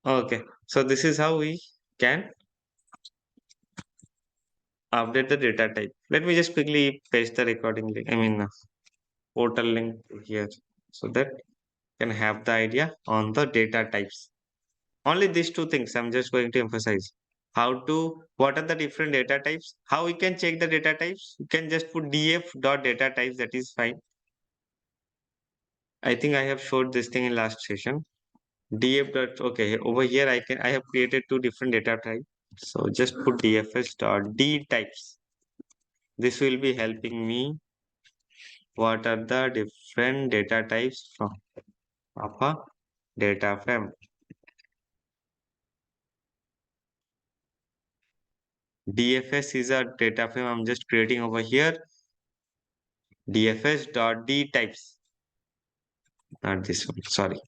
Okay, so this is how we can update the data type. Let me just quickly paste the recording link, portal link here so that you can have the idea on the data types. Only these two things I'm just going to emphasize. What are the different data types? How we can check the data types? You can just put df dot data types, that is fine. I think I have showed this thing in last session. Df dot, okay, over here I have created two different data types. So just put dfs dot d types. This will be helping me. What are the different data types from of a data frame? DFS is a data frame I'm just creating over here. DFS dot d types, not this one. Sorry.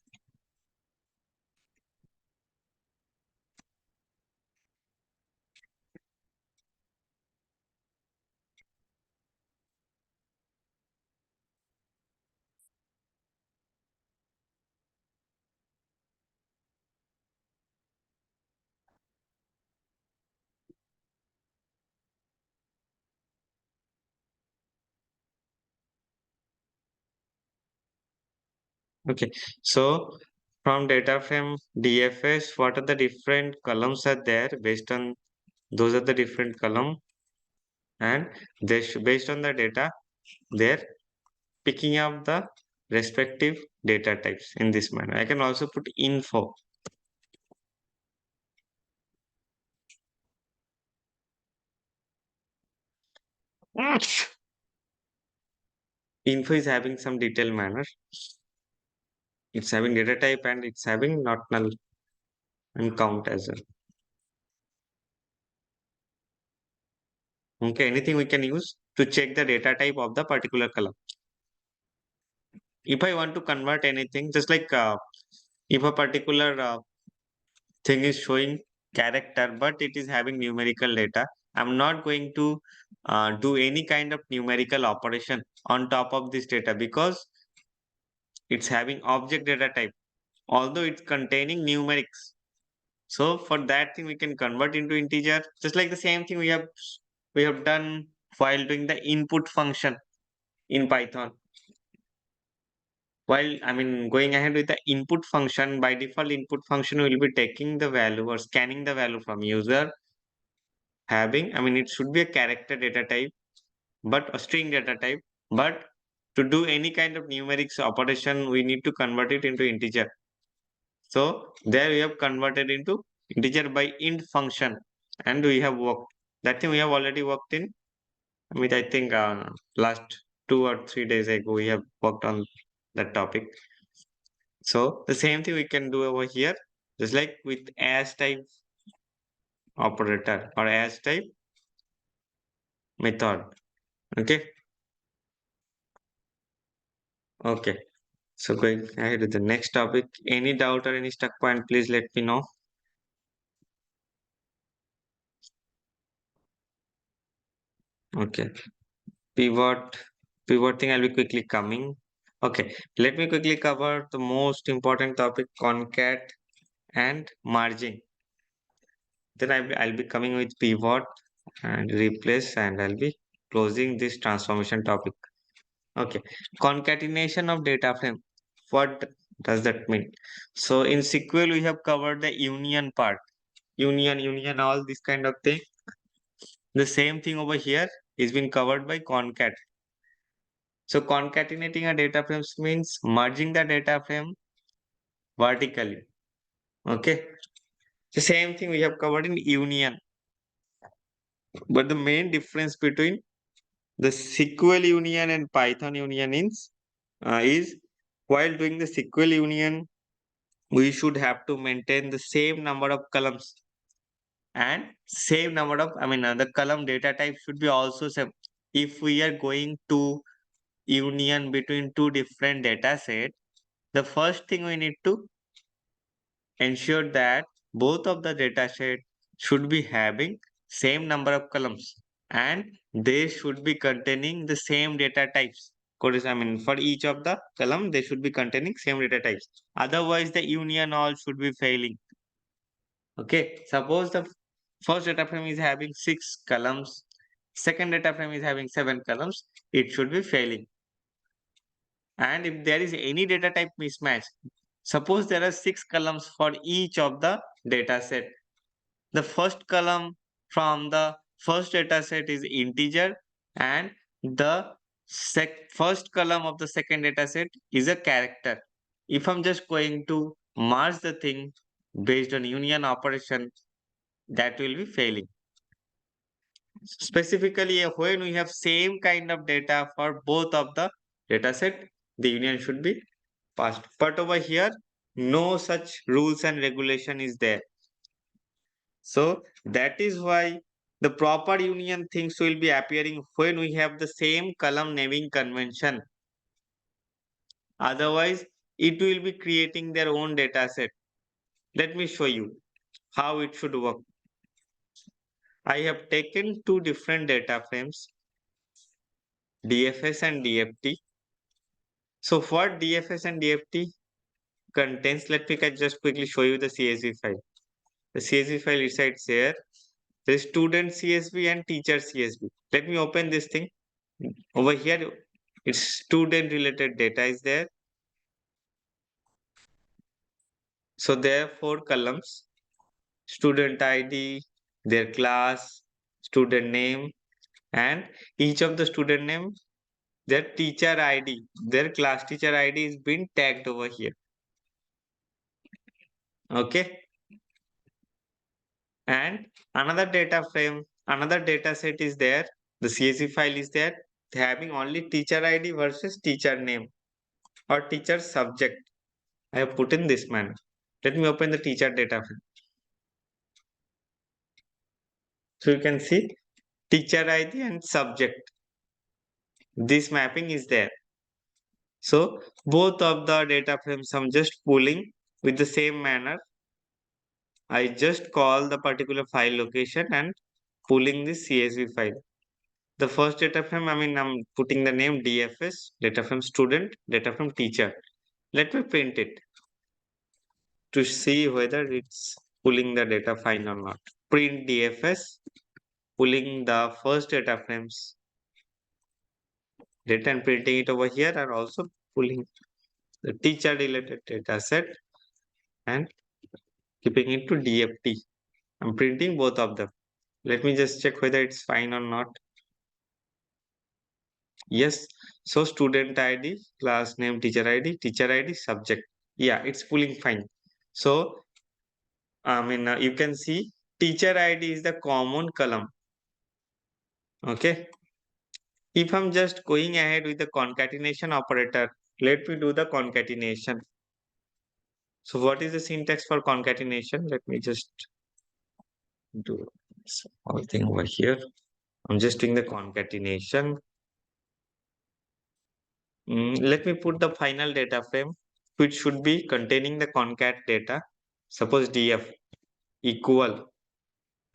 Okay. So from data frame DFS, what are the different columns are there based on those are the different column, and based on the data they're picking up the respective data types in this manner. I can also put info. Info is having some detailed manner. It's having data type and it's having not null and count as well. Okay, anything we can use to check the data type of the particular column. If I want to convert anything, just like if a particular thing is showing character, but it is having numerical data, I'm not going to do any kind of numerical operation on top of this data because it's having object data type, although it's containing numerics. So for that thing, we can convert into integer, just like the same thing we have done while doing the input function in Python. While going ahead with the input function, by default input function will be taking the value or scanning the value from user having, it should be a character data type, but a string data type. But to do any kind of numerics operation, we need to convert it into integer. So there we have converted into integer by int function, and we have worked. That thing we have already worked in. I think last 2 or 3 days ago we have worked on that topic. So the same thing we can do over here, just like with as type operator or as type method. Okay. Okay. So going ahead with the next topic. Any doubt or any stuck point, please let me know. Okay. Pivot. Pivot thing I'll be quickly coming. Okay. Let me quickly cover the most important topic, concat and merging. Then I'll be coming with pivot and replace, and I'll be closing this transformation topic. Okay, concatenation of data frame. What does that mean? So in SQL, we have covered the union part, union, all this kind of thing. The same thing over here is been covered by concat. So concatenating a data frames means merging the data frame vertically. Okay, the same thing we have covered in union. But the main difference between the SQL union and Python union is while doing the SQL union, we should have to maintain the same number of columns and same number of, the column data type should be also same. If we are going to union between two different data set, the first thing we need to ensure that both of the data set should be having same number of columns and they should be containing the same data types. For each of the column, they should be containing same data types. Otherwise, the union all should be failing. Okay, suppose the first data frame is having 6 columns, second data frame is having 7 columns, it should be failing. And if there is any data type mismatch, suppose there are 6 columns for each of the data set. The first column from the first data set is integer and the first column of the second data set is a character. If I'm just going to merge the thing based on union operation, that will be failing. Specifically, when we have same kind of data for both of the data set, the union should be passed. But over here, no such rules and regulation is there. So that is why the proper union things will be appearing when we have the same column naming convention. Otherwise, it will be creating their own data set. Let me show you how it should work. I have taken two different data frames, DFS and DFT. So for DFS and DFT contains, let me just quickly show you the CSV file. The CSV file resides here. The student CSV and teacher CSV. Let me open this thing. Over here, it's student related data is there. So there are 4 columns: student ID, their class, student name, and each of the student name, their teacher ID, their class teacher ID is being tagged over here. Okay. And another data frame, another data set is there. The CSV file is there, having only teacher ID versus teacher name or teacher subject. I have put in this manner. Let me open the teacher data frame. So you can see teacher ID and subject. This mapping is there. So both of the data frames I'm just pulling with the same manner. I just call the particular file location and pulling the CSV file. The first data frame, I'm putting the name DFS, data frame student, data frame teacher. Let me print it to see whether it's pulling the data fine or not. Print DFS, pulling the first data frames data and printing it over here, and also pulling the teacher related data set and keeping it to DFT. I'm printing both of them. Let me just check whether it's fine or not. Yes. So student ID, class name, teacher ID, subject. Yeah, it's pulling fine. So, you can see teacher ID is the common column. Okay. If I'm just going ahead with the concatenation operator, let me do the concatenation. So what is the syntax for concatenation? Let me just do small thing over here. I'm just doing the concatenation. Let me put the final data frame, which should be containing the concat data. Suppose df equal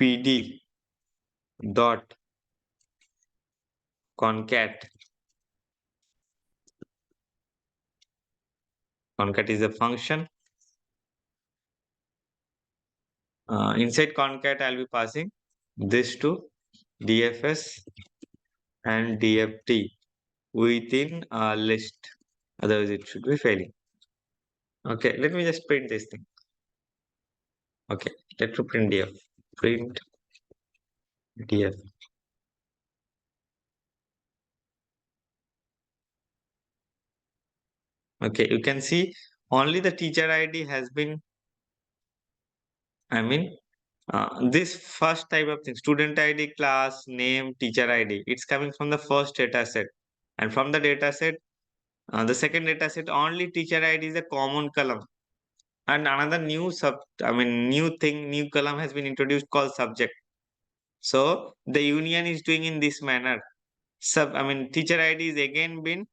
pd dot concat. Concat is a function. Inside concat, I'll be passing this to DFS and DFT within a list. Otherwise, it should be failing. Okay, let me just print this thing. Okay, let me print df. Print df. Okay, you can see only the teacher ID has been, this first type of thing, student ID, class, name, teacher ID, it's coming from the first data set. And from the data set, the second data set, only teacher ID is a common column. And another new column has been introduced called subject. So the union is doing in this manner. Teacher ID is again been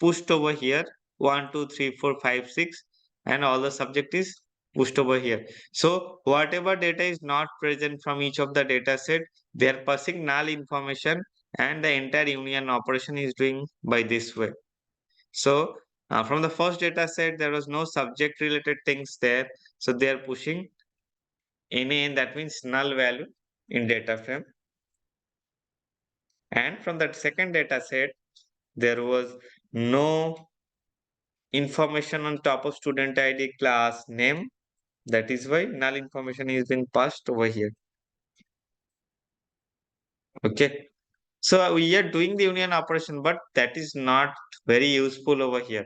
pushed over here, 1, 2, 3, 4, 5, 6, and all the subject is pushed over here. So whatever data is not present from each of the data set, they are passing null information, and the entire union operation is doing by this way. So from the first data set, there was no subject related things there. So they are pushing NaN, that means null value in data frame. And from that second data set, there was no information on top of student ID class name. That is why null information is being passed over here. Okay. So we are doing the union operation, but that is not very useful over here.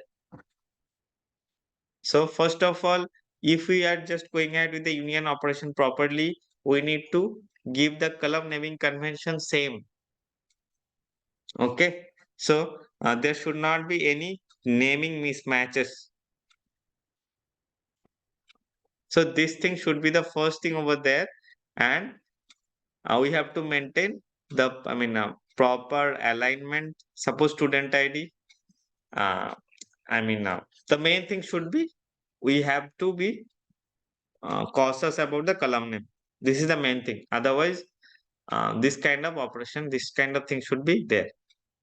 So first of all, if we are just going ahead with the union operation properly, we need to give the column naming convention same. Okay. So there should not be any naming mismatches. So this thing should be the first thing over there, and we have to maintain the proper alignment. Suppose student ID. The main thing should be we have to be cautious about the column name. This is the main thing. Otherwise, this kind of operation, this kind of thing should be there.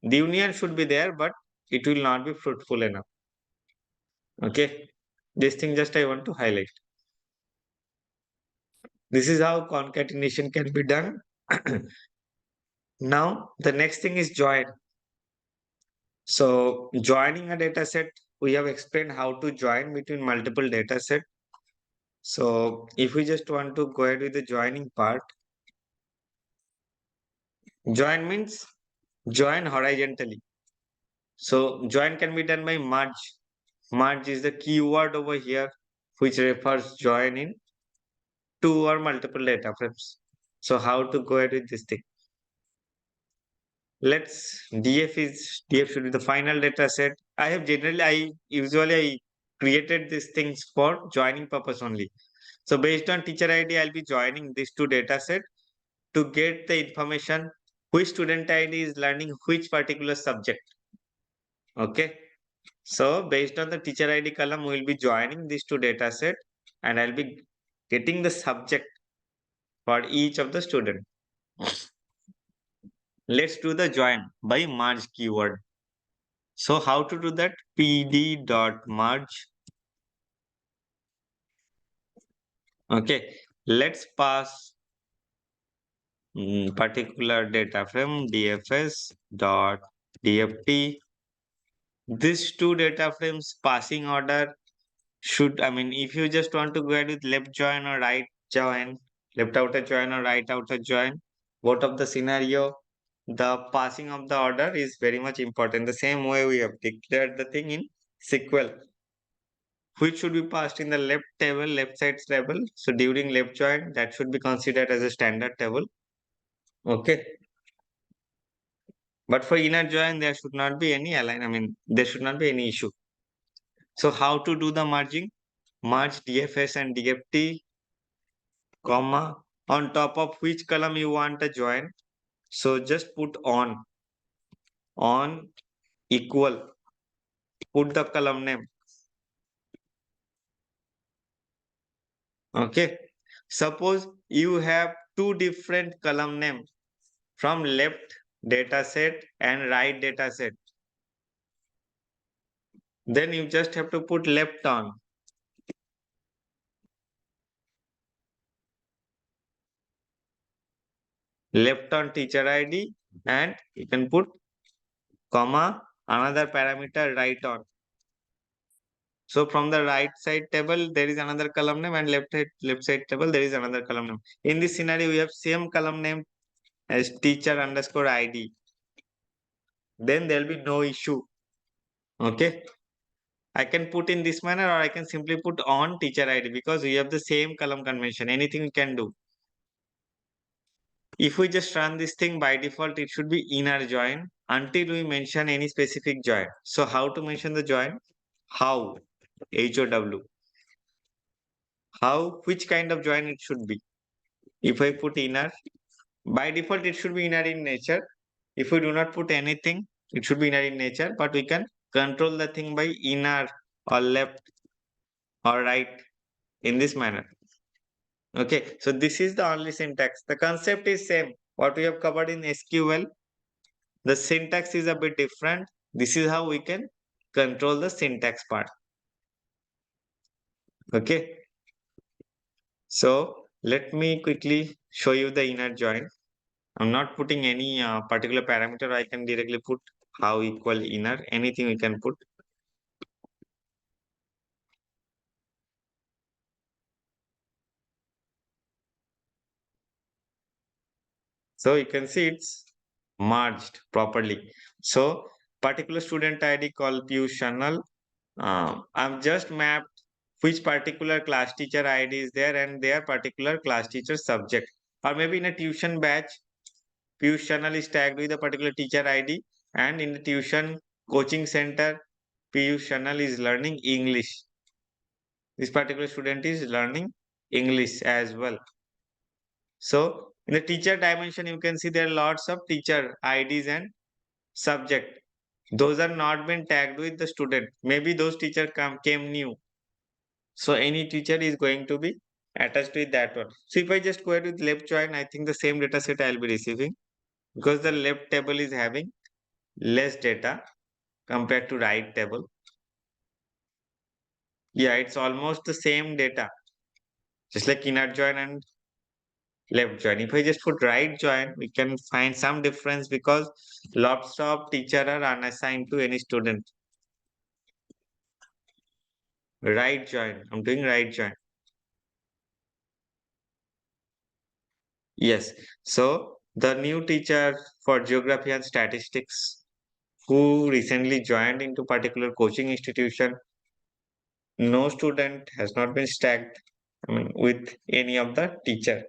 The union should be there, but it will not be fruitful enough. Okay, this thing just I want to highlight. This is how concatenation can be done. Now, the next thing is join. So, joining a data set, we have explained how to join between multiple data set. So, if we just want to go ahead with the joining part, join means join horizontally. So, join can be done by merge. Merge is the keyword over here, which refers join in two or multiple data frames. So, how to go ahead with this thing? Let's DF should be the final data set. I usually created these things for joining purpose only. So based on teacher ID, I'll be joining these two data set to get the information which student ID is learning which particular subject. Okay. So based on the teacher ID column, we'll be joining these two data set, and I'll be getting the subject for each of the student. Let's do the join by merge keyword. So how to do that? pd.merge. Okay, let's pass particular data frame dfs dot dft. These two data frames passing order should, if you just want to go ahead with left join or right join, left outer join or right outer join, both of the scenario, the passing of the order is very much important. The same way we have declared the thing in SQL, which should be passed in the left table, left side table. So during left join, that should be considered as a standard table. Okay. But for inner join, there should not be any there should not be any issue. So how to do the merging? Merge DFS and DFT, comma, on top of which column you want a join. So just put on equal, put the column name. Okay. Suppose you have two different column names from left data set and right data set. Then you just have to put left on. Left on teacher ID, and you can put comma another parameter right on. So from the right side table, there is another column name, and left side table, there is another column name. In this scenario, we have same column name as teacher underscore ID. Then there will be no issue. Okay. I can put in this manner, or I can simply put on teacher ID, because we have the same column convention. Anything we can do. If we just run this thing by default, it should be inner join until we mention any specific join. So how to mention the join? How? HOW. How? Which kind of join it should be? If I put inner, by default, it should be inner in nature. If we do not put anything, it should be inner in nature, but we can control the thing by inner or left or right in this manner. Okay, so this is the only syntax. The concept is same. What we have covered in SQL, the syntax is a bit different. This is how we can control the syntax part. Okay. So Let me quickly show you the inner join. I'm not putting any particular parameter. I can directly put how equal inner, anything we can put. So you can see it's merged properly. So particular student ID called Piyush Channel. I've just mapped which particular class teacher ID is there and their particular class teacher subject. Or maybe in a tuition batch, Piyush Channel is tagged with a particular teacher ID, and in the tuition coaching center, Piyush Channel is learning English. This particular student is learning English as well. So in the teacher dimension, you can see there are lots of teacher IDs and subject. Those are not been tagged with the student. Maybe those teacher came new. So any teacher is going to be attached with that one. So if I just go ahead with left join, I think the same data set I'll be receiving, because the left table is having less data compared to right table. Yeah, it's almost the same data, just like inner join and left join. If I just put right join, we can find some difference because lots of teacher are unassigned to any student. Right join. I'm doing right join. Yes. So the new teacher for geography and statistics who recently joined into particular coaching institution, no student has not been stacked, with any of the teacher,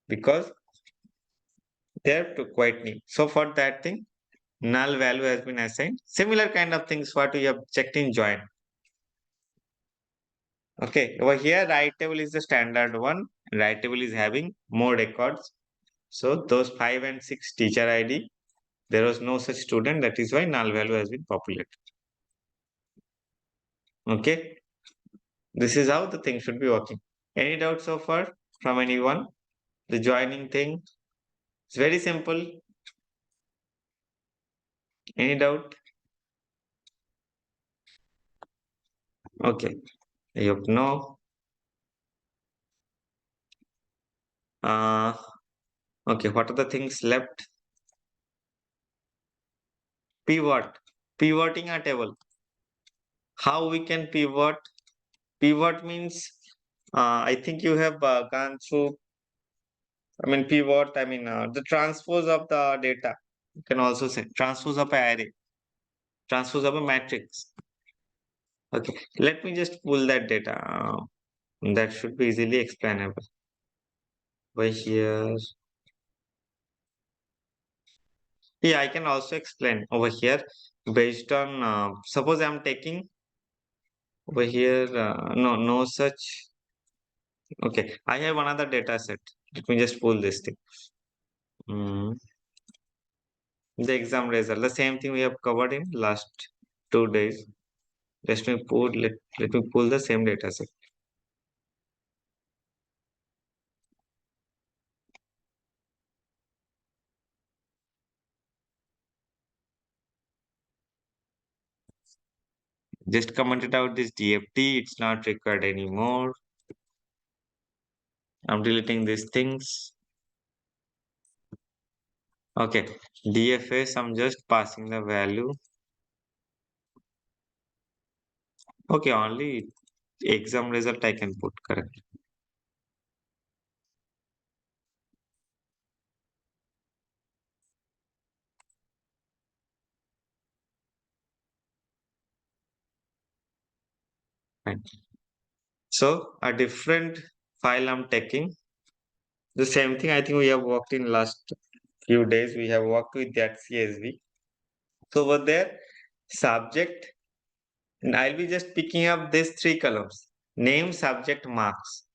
because they're quite new. So for that thing, null value has been assigned. Similar kind of things what we have checked in join. Okay, over here right table is the standard one. Right table is having more records. So those 5 and 6 teacher ID, there was no such student. That is why null value has been populated. Okay, this is how the thing should be working. Any doubts so far from anyone? The joining thing, it's very simple. Any doubt? Okay, I hope no. Uh, okay, what are the things left? Pivot. Pivoting a table. How we can pivot? Pivot means, I think you have gone through, pivot, the transpose of the data. You can also say transpose of an array, transpose of a matrix. Okay, let me just pull that data. That should be easily explainable. By here, yeah, I can also explain over here based on, suppose I'm taking over here, no such. Okay, I have another data set. Let me just pull this thing. Mm, the exam result, the same thing we have covered in last 2 days. Let me pull the same data set. Just commented out this DFT. It's not required anymore. I'm deleting these things. Okay, DFS, I'm just passing the value. Okay, only exam result I can put, correct. Fine. So a different file I'm taking. The same thing I think we have worked in last few days. We have worked with that CSV. So over there, subject, and I'll be just picking up these three columns. Name, subject, marks.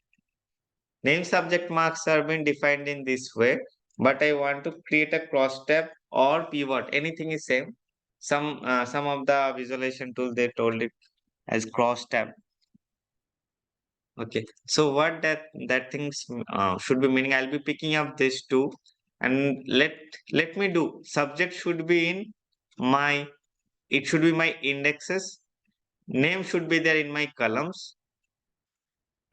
Name, subject, marks are being defined in this way, but I want to create a cross tab or pivot. Anything is same. Some of the visualization tool they told it as cross tab. Okay, so what that things should be meaning, I'll be picking up this two, and let me do subject should be in my, it should be my indexes, name should be there in my columns,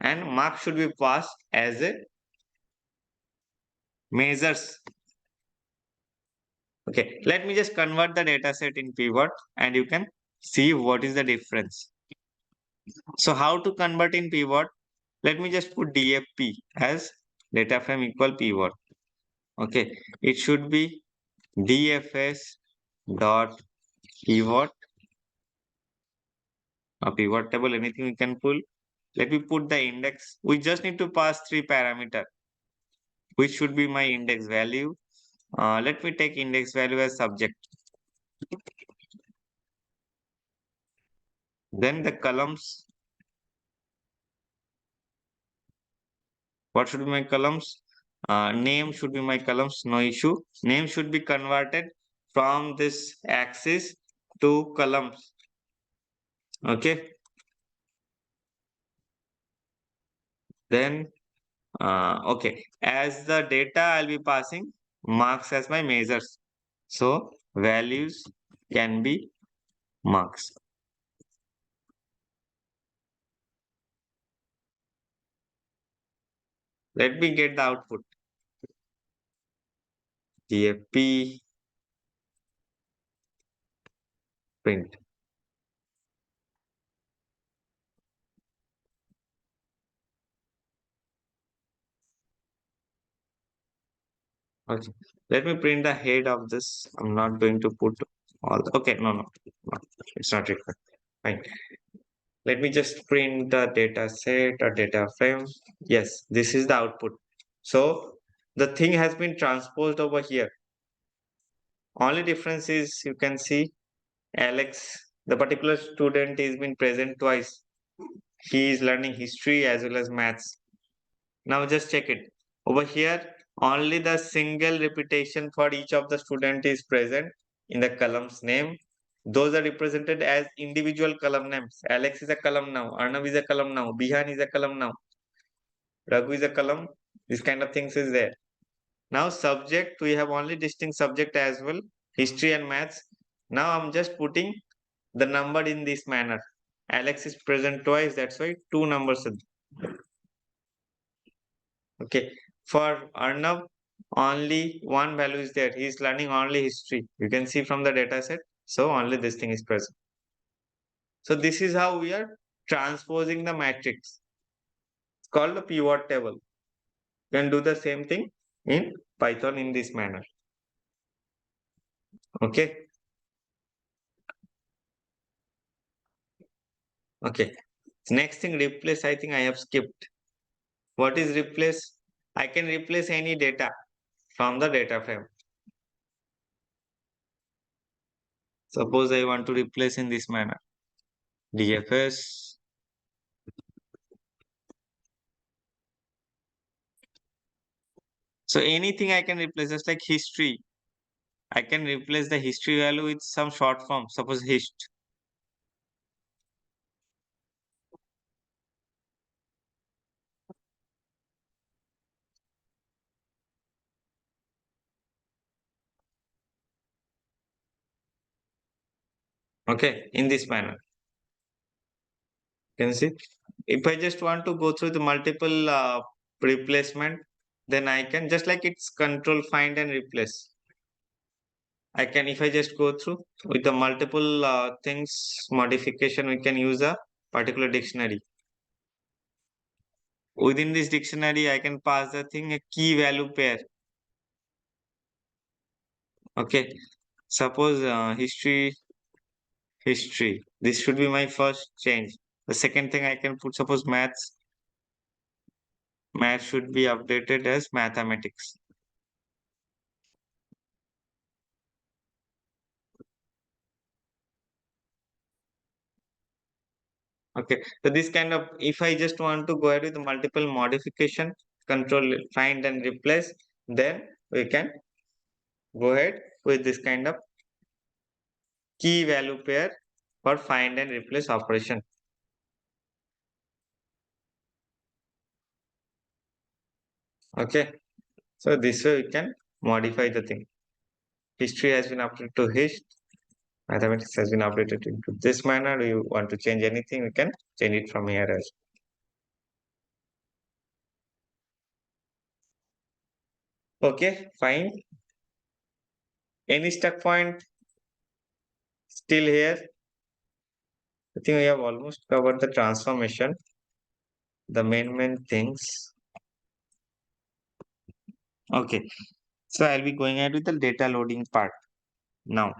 and mark should be passed as a measures. Okay, let me just convert the data set in pivot and you can see what is the difference. So how to convert in pivot? Let me just put DFP as data frame equal pivot. Okay, it should be DFS dot pivot, a pivot table, anything we can pull. Let me put the index. We just need to pass 3 parameter, which should be my index value. Let me take index value as subject. Then the columns. What should be my columns? Name should be my columns, no issue. Name should be converted from this axis to columns. Okay. Then, okay. As the data I'll be passing marks as my measures. So values can be marks. Let me get the output. TFP print. Okay. Let me print the head of this. I'm not going to put all. Okay. No. It's not required. Fine. Let me just print the data set or data frame. Yes, this is the output. So the thing has been transposed over here. Only difference is you can see Alex, the particular student is been present twice. He is learning history as well as maths. Now just check it. Over here, only the single repetition for each of the student is present in the column's name. Those are represented as individual column names. Alex is a column now. Arnav is a column now. Bihan is a column now. Raghu is a column. This kind of things is there. Now subject, we have only distinct subject as well. History and maths. Now I'm just putting the number in this manner. Alex is present twice. That's why two numbers. Okay. For Arnav, only one value is there. He is learning only history. You can see from the data set. So only this thing is present. So this is how we are transposing the matrix. It's called the pivot table. You can do the same thing in Python in this manner. Okay. Okay. Next thing, replace. I think I have skipped. What is replace? I can replace any data from the data frame. Suppose I want to replace in this manner. DFS. So anything I can replace, just like history. I can replace the history value with some short form. Suppose hist. Okay, in this manner. You can see. If I just want to go through the multiple replacement, then I can just like it's control find and replace. I can, if I just go through with the multiple things modification, we can use a particular dictionary. Within this dictionary, I can pass the thing a key value pair. Okay. Suppose history. This should be my first change. The second thing I can put, suppose maths. Math should be updated as mathematics. Okay. So this kind of, if I just want to go ahead with multiple modification, control, find and replace, then we can go ahead with this kind of key value pair for find and replace operation. Okay. So this way we can modify the thing. History has been updated to hist. Mathematics has been updated into this manner. You want to change anything, we can change it from here as Okay, fine. Any stuck point still here? I think we have almost covered the transformation, the main things. Okay, so I'll be going ahead with the data loading part now.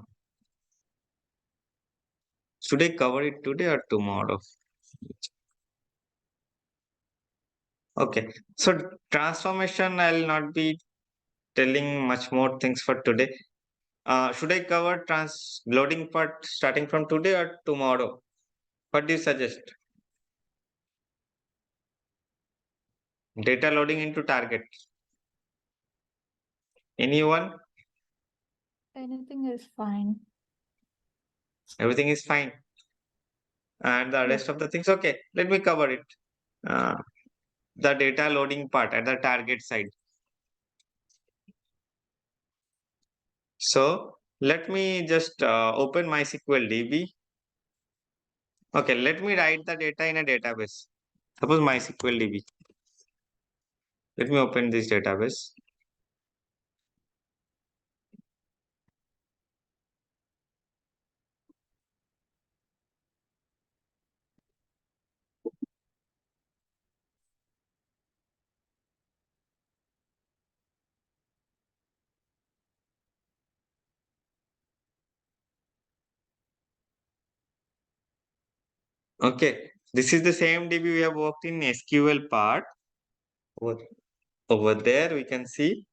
Should I cover it today or tomorrow? Okay, so transformation, I'll not be telling much more things for today. Should I cover trans loading part starting from today or tomorrow? What do you suggest? Data loading into target. Anyone? Anything is fine. Everything is fine. And the Yep. rest of the things, okay, let me cover it. Uh, the data loading part at the target side. So let me just open MySQL DB. Okay, let me write the data in a database. Suppose MySQL DB. Let me open this database. Okay, this is the same DB we have worked in SQL part. Over there, we can see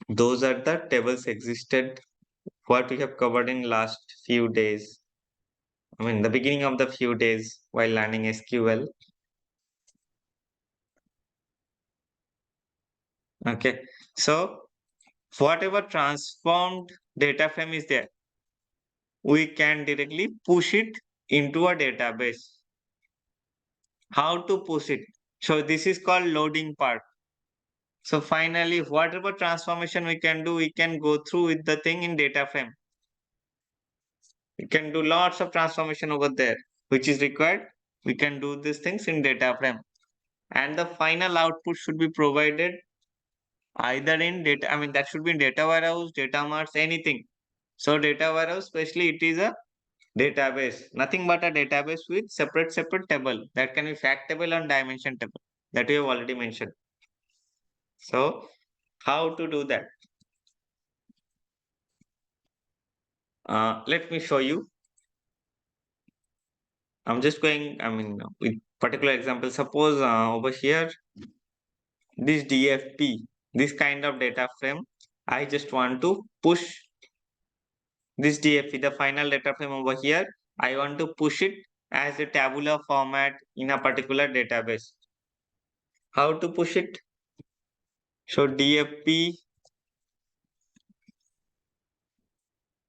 those are the tables existed what we have covered in last few days. I mean, the beginning of the few days while learning SQL. Okay, so whatever transformed data frame is there, we can directly push it into a database. How to push it? So this is called loading part. So finally, whatever transformation we can do, we can go through with the thing in data frame. We can do lots of transformation over there, which is required. We can do these things in data frame. And the final output should be provided either in data, I mean, that should be in data warehouse, data marts, anything. So data warehouse, especially it is a database, nothing but a database with separate table that can be fact table and dimension table that we have already mentioned. So how to do that? Let me show you. I'm just going, I mean, with particular example, suppose over here, this DFP, this kind of data frame, I just want to push this DFP, the final data frame over here. I want to push it as a tabular format in a particular database. How to push it? So DFP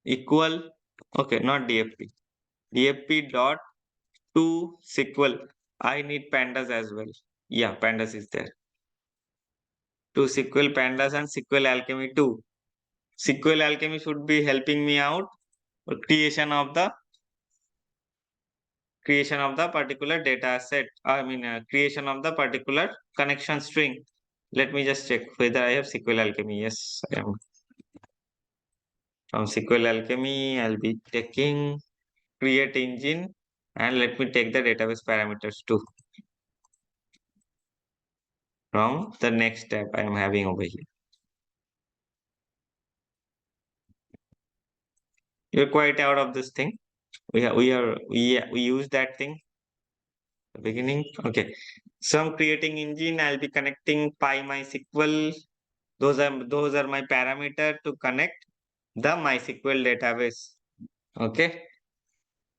equal, okay, not DFP, DFP dot to SQL. I need pandas as well. Yeah, pandas is there. To SQL pandas and SQL Alchemy too. SQL Alchemy should be helping me out for creation of the particular data set. I mean, creation of the particular connection string. Let me just check whether I have SQL Alchemy. Yes, I am. From SQL Alchemy, I'll be taking create engine and let me take the database parameters too. From the next tab I am having over here. You're quite out of this thing. We use that thing. The beginning. Okay. So I'm creating engine. I'll be connecting PyMySQL. Those are my parameter to connect the MySQL database. Okay.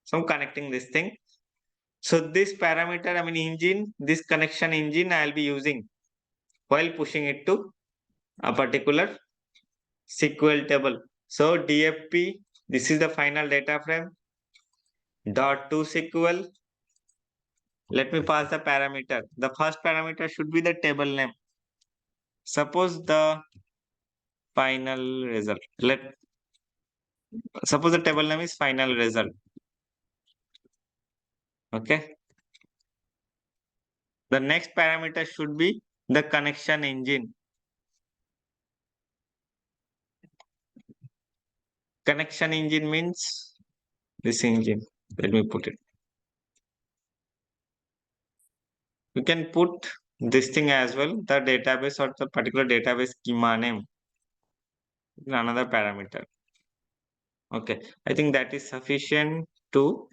So I'm connecting this thing. So this parameter, I mean engine, this connection engine I'll be using while pushing it to a particular SQL table. So DFP, this is the final data frame dot to SQL. Let me pass the parameter. The first parameter should be the table name. Suppose the final result. Suppose the table name is final result. Okay. The next parameter should be the connection engine. Connection engine means this engine. Let me put it. You can put this thing as well, the database or the particular database schema name, another parameter. Okay, I think that is sufficient to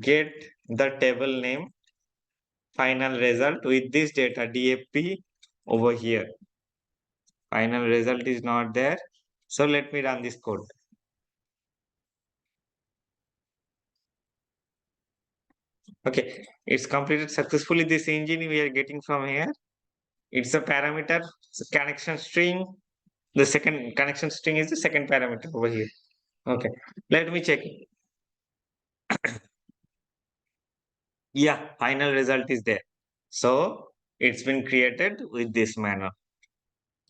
get the table name final result with this data DAP over here. Final result is not there. So let me run this code. Okay, it's completed successfully. This engine we are getting from here. It's a parameter, it's a connection string. The second connection string is the second parameter over here. Okay, let me check. Yeah, final result is there. So it's been created with this manner.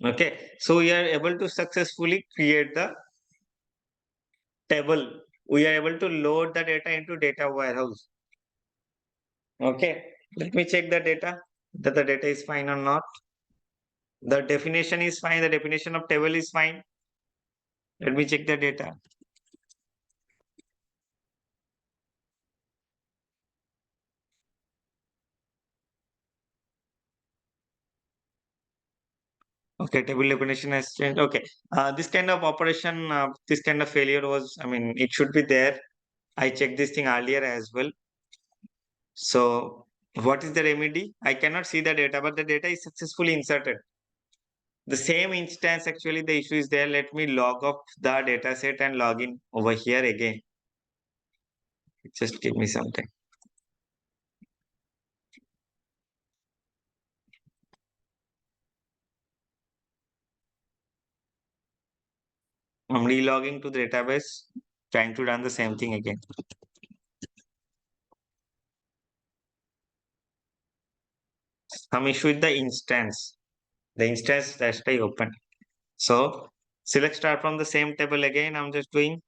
Okay, so we are able to successfully create the table. We are able to load the data into data warehouse. Okay, let me check the data, that the data is fine or not. The definition is fine. The definition of table is fine. Let me check the data. Okay, table definition has changed. Okay, this kind of operation, this kind of failure was, I mean, it should be there. I checked this thing earlier as well. So what is the remedy? I cannot see the data, but the data is successfully inserted. The same instance, actually, the issue is there. Let me log off the data set and log in over here again. Just give me something. I'm relogging to the database, trying to run the same thing again. Some issue with the instance. The instance that I open. So select start from the same table again. I'm just doing.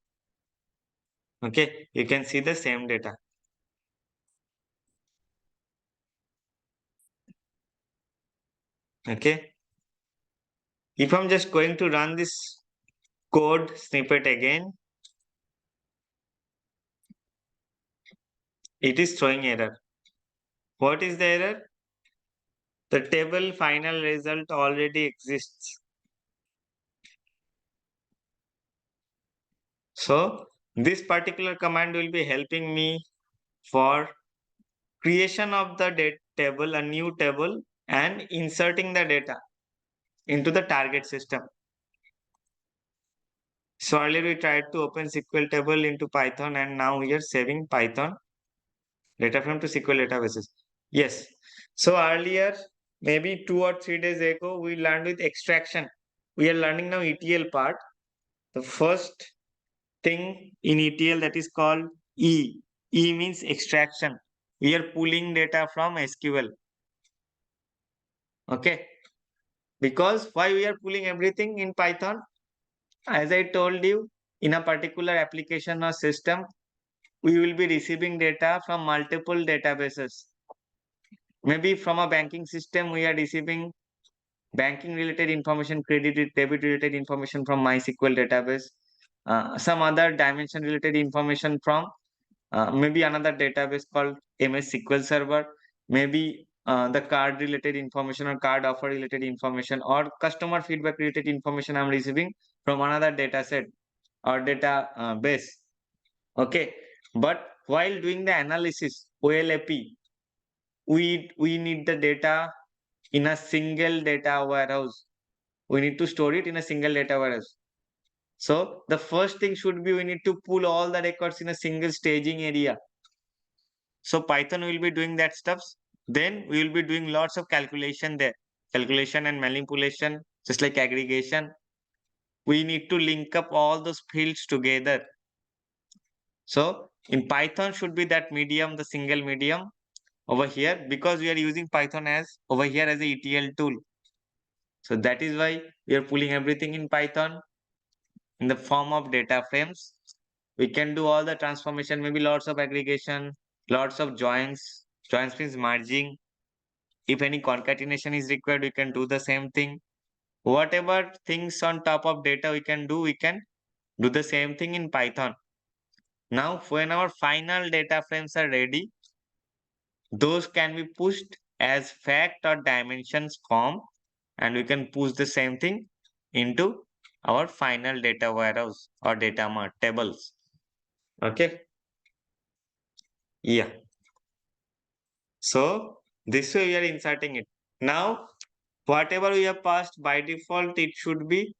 Okay, you can see the same data. Okay. If I'm just going to run this code snippet again, it is throwing error. What is the error? The table final result already exists. So this particular command will be helping me for creation of the table, a new table, and inserting the data into the target system. So earlier we tried to open SQL table into Python, and now we are saving Python data frame to SQL databases. Yes. So earlier, maybe 2 or 3 days ago, we learned with extraction. We are learning now ETL part. The first thing in ETL that is called E. E means extraction. We are pulling data from SQL. Okay. Because why we are pulling everything in Python? As I told you, in a particular application or system, we will be receiving data from multiple databases. Maybe from a banking system, we are receiving banking related information, credit, debit related information from MySQL database, some other dimension related information from maybe another database called MS SQL Server, maybe the card related information or card offer related information or customer feedback related information I'm receiving from another data set or data base. Okay, but while doing the analysis, OLAP, we need the data in a single data warehouse. We need to store it in a single data warehouse. So the first thing should be we need to pull all the records in a single staging area. So Python will be doing that stuff. Then we will be doing lots of calculation there. Calculation and manipulation, just like aggregation. We need to link up all those fields together. So in Python should be that medium, the single medium over here, because we are using Python as over here as a ETL tool. So that is why we are pulling everything in Python in the form of data frames. We can do all the transformation, maybe lots of aggregation, lots of joins. Joins means merging. If any concatenation is required, we can do the same thing. Whatever things on top of data we can do, we can Do the same thing in Python. Now, when our final data frames are ready, those can be pushed as fact or dimensions form, and we can push the same thing into our final data warehouse or data mart tables. Okay. Yeah. So this way we are inserting it. Now, whatever we have passed by default, it should be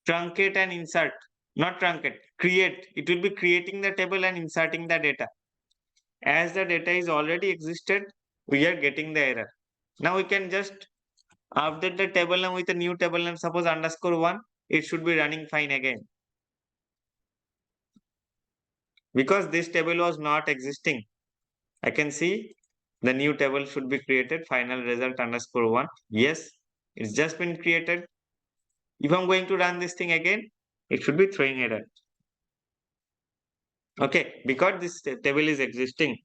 truncate and insert. Not truncate, create. It will be creating the table and inserting the data. As the data is already existed, we are getting the error. Now we can just update the table name with a new table name, suppose _1. It should be running fine again. Because this table was not existing, I can see the new table should be created, final result _1. Yes, it's just been created. If I'm going to run this thing again, it should be throwing error. Okay, because this table is existing.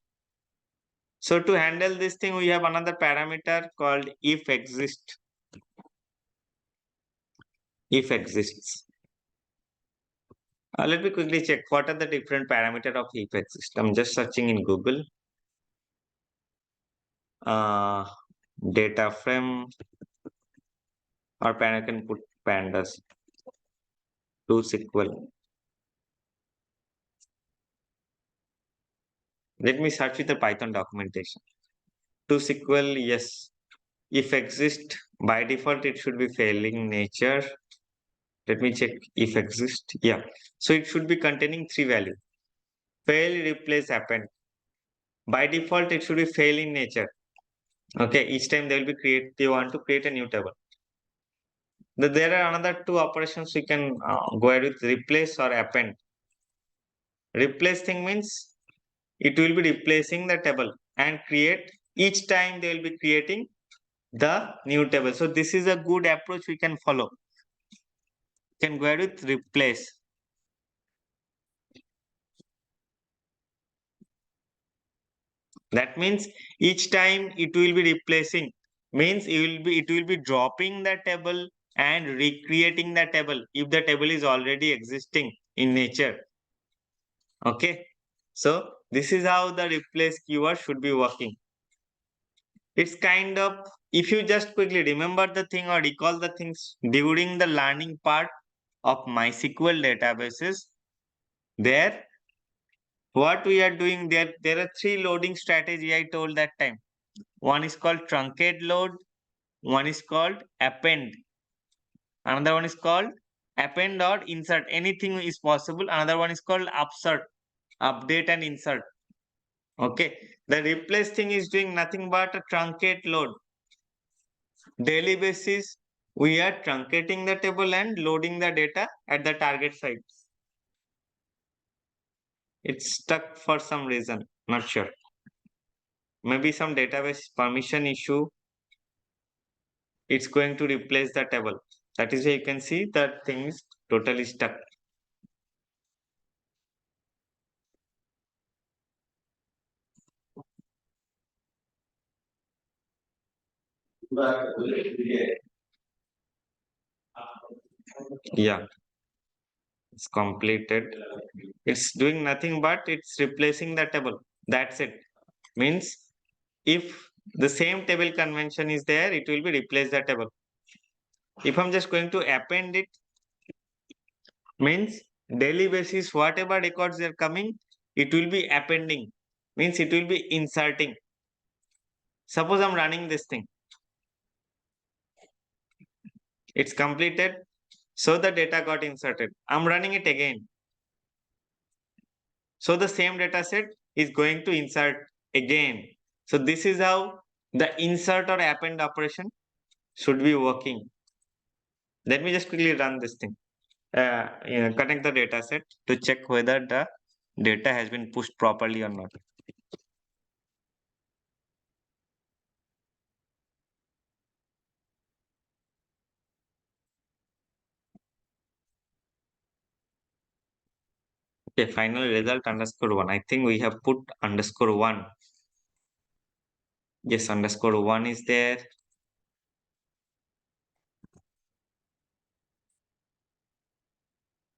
So to handle this thing, we have another parameter called if exist. If exists. Let me quickly check what are the different parameter of if exist. I'm just searching in Google. Data frame, or I can put pandas to SQL. Let me search with the Python documentation. To SQL, yes. If exist, by default, it should be failing nature. Let me check if exist. Yeah. So it should be containing 3 value. Fail, replace, append. By default, it should be fail in nature. Okay. Each time they will be they want to create a new table. There are another 2 operations we can go ahead with, replace or append. Replace thing means it will be replacing the table and create, each time they will be creating the new table. So this is a good approach we can follow. You can go ahead with replace. That means each time it will be replacing, means it will be dropping the table and recreating the table if the table is already existing in nature. Okay. So this is how the replace keyword should be working. It's kind of, if you just quickly remember the thing or recall the things during the learning part of MySQL databases, there what we are doing there are 3 loading strategy I told that time. One is called truncate load, one is called append, another one is called append or insert, anything is possible. Another one is called upsert, update and insert. Okay, the replace thing is doing nothing but a truncate load. Daily basis, we are truncating the table and loading the data at the target site. It's stuck for some reason, not sure. Maybe some database permission issue. It's going to replace the table. That is why you can see that thing is totally stuck. Yeah, it's completed. It's doing nothing but it's replacing the table. That's it. Means if the same table convention is there, it will be replace the table. If I'm just going to append it, means daily basis, whatever records are coming, it will be appending. Means it will be inserting. Suppose I'm running this thing. It's completed. So the data got inserted. I'm running it again. So the same data set is going to insert again. So this is how the insert or append operation should be working. Let me just quickly run this thing. Connect the data set to check whether the data has been pushed properly or not. Okay, final result _1. I think we have put _1. Yes, _1 is there.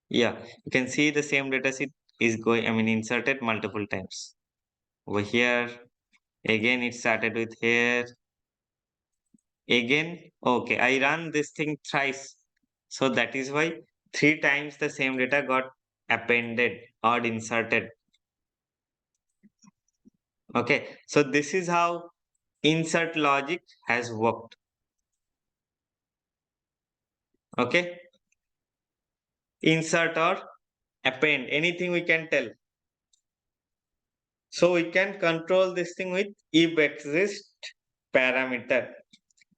Yeah, you can see the same data sheet is going, inserted multiple times. Over here, again it started with here. Again, okay, I run this thing thrice. So that is why 3 times the same data got appended or inserted. Okay, so this is how insert logic has worked. Okay, insert or append, anything we can tell. So we can control this thing with if exist parameter.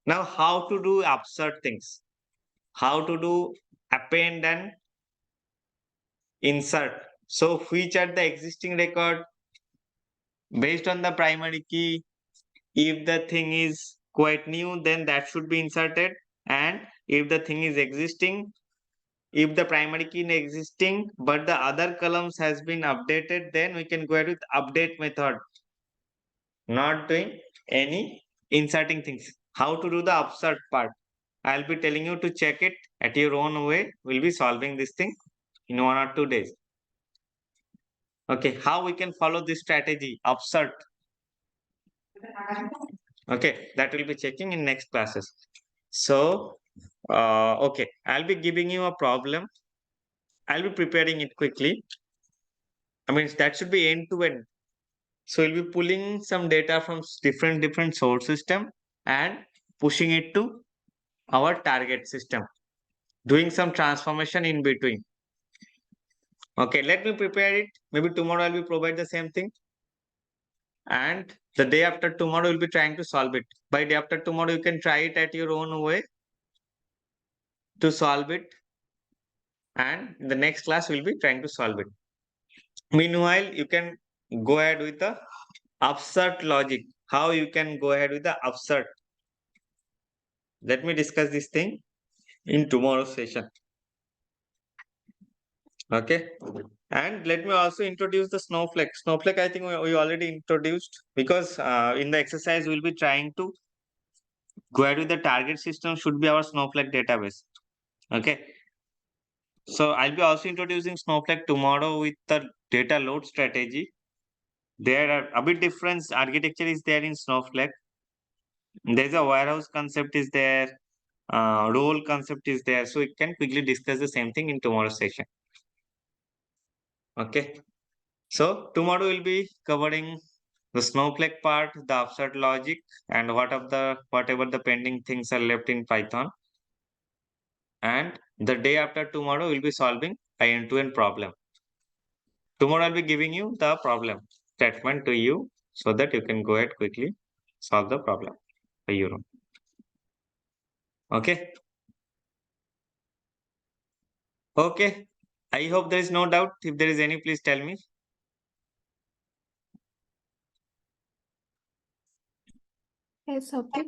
Now, how to do absurd things? How to do append and insert? So, which are the existing record based on the primary key? If the thing is quite new, then that should be inserted. And if the thing is existing, if the primary key is existing, but the other columns has been updated, then we can go ahead with update method. Not doing any inserting things. How to do the absurd part? I'll be telling you to check it at your own way. We'll be solving this thing in 1 or 2 days. Okay, how we can follow this strategy? Absurd. Okay, that will be checking in next classes. So, okay, I'll be giving you a problem. I'll be preparing it quickly. That should be end to end. So we'll be pulling some data from different source system and pushing it to our target system, doing some transformation in between. Okay, let me prepare it. Maybe tomorrow I'll be provide the same thing. And the day after tomorrow, we'll be trying to solve it. By day after tomorrow, you can try it at your own way to solve it. And in the next class, we'll be trying to solve it. Meanwhile, you can go ahead with the absurd logic. How you can go ahead with the absurd. Let me discuss this thing in tomorrow's session. Okay. And let me also introduce the Snowflake. Snowflake, I think we already introduced because in the exercise, we'll be trying to go ahead with the target system should be our Snowflake database. Okay. So I'll be also introducing Snowflake tomorrow with the data load strategy. There are a bit different architecture is there in Snowflake. There's a warehouse concept is there, role concept is there. So we can quickly discuss the same thing in tomorrow's session. Okay. So tomorrow we'll be covering the Snowflake part, the absurd logic, and whatever the pending things are left in Python. And the day after tomorrow, we'll be solving an end-to-end problem. Tomorrow, I'll be giving you the problem statement to you so that you can go ahead quickly solve the problem for your own. Okay. Okay. I hope there is no doubt. If there is any, please tell me. Yes, okay.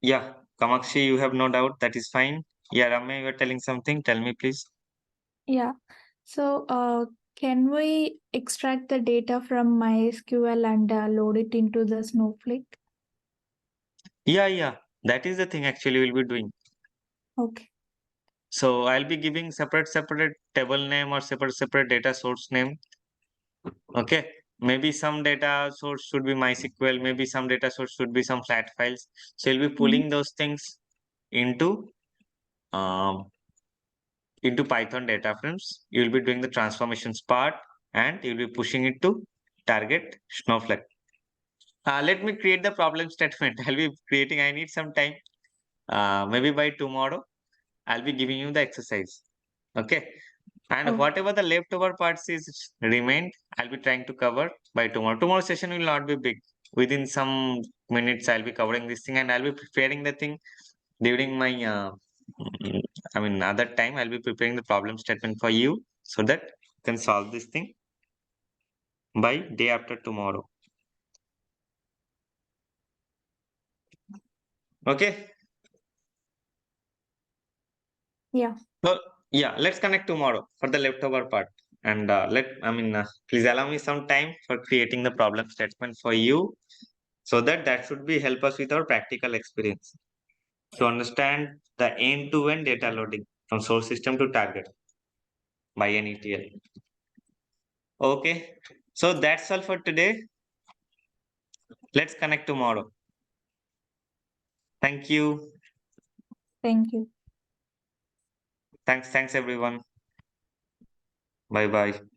Yeah, Kamakshi, you have no doubt. That is fine. Yeah, Ramya, you are telling something. Tell me, please. Yeah. So, can we extract the data from MySQL and load it into the Snowflake? Yeah. That is the thing actually we'll be doing. Okay. So I'll be giving separate table name or separate data source name. Okay. Maybe some data source should be MySQL. Maybe some data source should be some flat files. So you'll be pulling those things into Python data frames. You'll be doing the transformations part and you'll be pushing it to target Snowflake. Let me create the problem statement. I'll be creating. I need some time. Maybe by tomorrow, I'll be giving you the exercise. Okay. And Oh. whatever the leftover parts is remained, I'll be trying to cover by tomorrow. Tomorrow's session will not be big. Within some minutes, I'll be covering this thing and I'll be preparing the thing during my, other time. I'll be preparing the problem statement for you so that you can solve this thing by day after tomorrow. Okay. Yeah. So, yeah, let's connect tomorrow for the leftover part. And please allow me some time for creating the problem statement for you so that should be help us with our practical experience to understand the end-to-end data loading from source system to target. by an ETL. Okay, so that's all for today. Let's connect tomorrow. Thank you. Thank you. Thanks everyone. Bye bye.